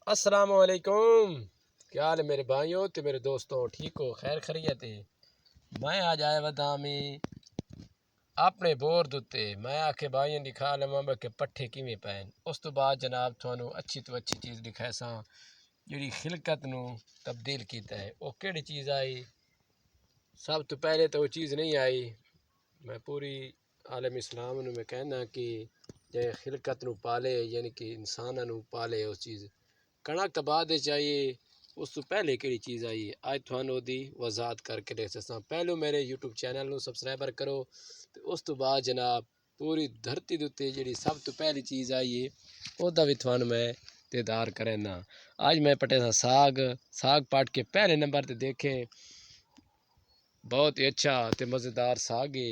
السلام علیکم، کیا حال ہے میرے بھائیوں تے میرے دوستوں؟ ٹھیک ہو؟ خیر خیریت ہے؟ میں آج آیا ودا میں اپنے بور دتے میں آکھے بھائیوں دکھا لواں کہ پٹھے کیویں پین۔ اس تو بعد جناب تھانوں اچھی تو اچھی چیز دکھائے ساں جڑی خلقت نو تبدیل کیتا ہے۔ او کیڑی چیز آئی؟ سب تو پہلے تو وہ چیز نہیں آئی، میں پوری عالم اسلام نو میں کہنا کہ جے خلقت نو پالے یعنی کہ انساناں نو پالے اس چیز کنک تو بعد چاہیے، اس تو پہلے کہڑی چیز آئی ہے اج تھانوں دی وضاحت کر کے دس ساں۔ پہلو میرے یوٹیوب چینل نو سبسکرائبر کرو تے اس تو بعد جناب پوری دھرتی دے تے جڑی سب تو پہلی چیز آئی ہے او دا وی تھانوں میں دیدار کرنا۔ آج میں پٹے سا ساگ پاٹ کے پہلے نمبر تے دیکھیں بہت ہی اچھا تے مزیدار ساگ ہے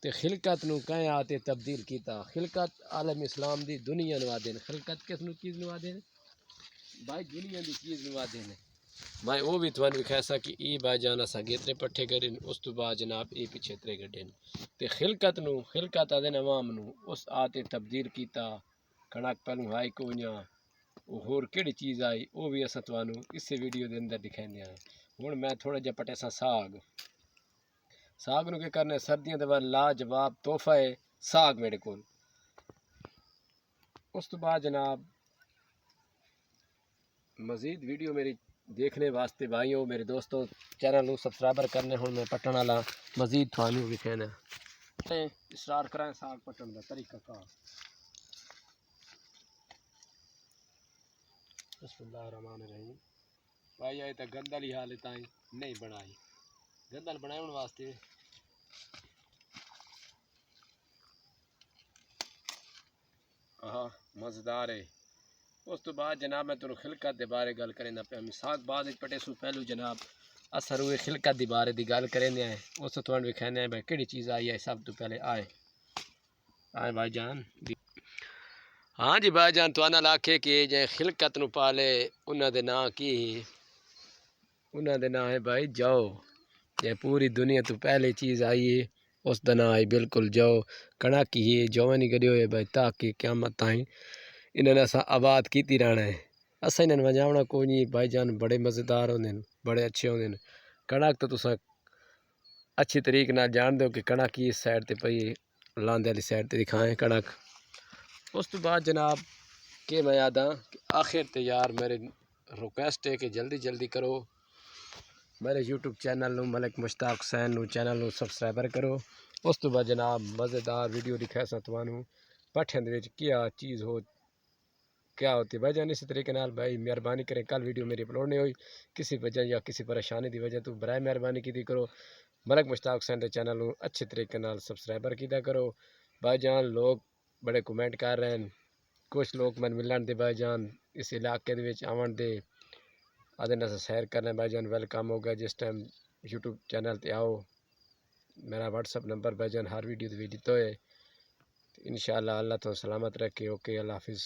تے خلقت نو کہیں آتے تبدیل کیتا۔ خلقت عالم اسلام دی دنیا نو آدے خلقت کس نو چیز نو آدے بھائی دنیا دی چیز نو آدے نے بھائی وہ بھی تھوڑا وکھایا سا کہ ای بھائی جانا سا گیترے پٹھے کرن اس تو بعد جناب ای پیچھے ترے گڈن تے خلقت آدے عوام نو اس آتے تبدیل کیتا۔ کھڑک پہلو ہائی کویاں ہور کیڑی چیز آئی وہ بھی اساں تھانوں اس ویڈیو دے اندر دکھائیندے ہاں۔ ہن میں تھوڑا جہا پٹے سا ساگ نو کہ کرنے سردیاں دے بعد لاجواب تحفہ ہے ساگ میرے کول۔ اس تو بعد جناب مزید ویڈیو میری دیکھنے واسطے بھائیوں میرے دوستوں چینل نو سبسکرائبر کرنے ہوں میں پٹن والا مزید تھانوں وکھانا اسٹارٹ کرائیں ساگ پٹن دا طریقہ کار۔ بسم اللہ الرحمن الرحیم۔ بھائی آئے تا گندل ہی حال تائیں نہیں بنائی، گندل بنائے واسطے مزیدار ہے۔ اس تو بعد جناب میں تنوں خلقت دے بارے گل کرنا پیا۔ ساگ بعد پٹے سو پہلو جناب اثر ہوئے خلقت دی بارے دی گل کرنے ہیں اس تو تھوڑا وکھانے ہیں بھائی کیڑی چیز آئی ہے سب تو پہلے آئے بھائی جان۔ ہاں جی بھائی جان تو آنا لاکھے کہ جے خلقت نو پالے انہاں دے نام کی انہاں دے نام ہے بھائی جو جے پوری دنیا تو پہلے چیز آئی ہے اس دا نام ہے بالکل جو کڑا کی ہے جو نہیں گڑی ہوئے بھائی تاکہ قیامت تائیں انہاں نے اساں آباد کیتی رہنا ہے۔ اساں انہاں وجاونا کوئی نہیں بھائی جان، بڑے مزیدار ہوندے بڑے اچھے ہوندے نے۔ کڑک تو تساں اچھی طریقے نال جان دو کہ کڑک کی اس سائڈ تے پئی لاندے والی سائڈ تے دکھائیں کڑک۔ اس تو بعد جناب کہ میں یاداں کہ آخر تے یار میرے ریکویسٹ ہے کہ جلدی کرو میرے یوٹیوب چینل نو ملک مشتاق حسین نو چینل نو سبسکرائبر کرو۔ اس تو بعد جناب مزیدار ویڈیو دکھائے سا تھانوں پٹھیں دے وچ کیا چیز ہو کیا ہوتی ہے بھائی جان۔ اسی طریقے نال بھائی مہربانی کریں کل ویڈیو میری اپلوڈ نہیں ہوئی کسی وجہ یا کسی پریشانی دی وجہ تو برائے مہربانی کی کرو ملک مشتاق حسین دے چینل نو اچھے طریقے نال سبسکرائبر کیتا کرو۔ بھائی جان لوگ بڑے کومنٹ کر رہے ہیں، کچھ لوگ من ملن دے بھائی جان اس علاقے دے وچ آون دے آدھے نہ سیر کرنے بھائی جان ویلکم ہوگا جس ٹائم یوٹیوب چینل تے آؤ۔ میرا واٹس اپ نمبر بھائی جان ہر ویڈیو دے وچ دتا ہے۔ انشاءاللہ اللہ تو سلامت رکھے۔ اوکے اللہ حافظ۔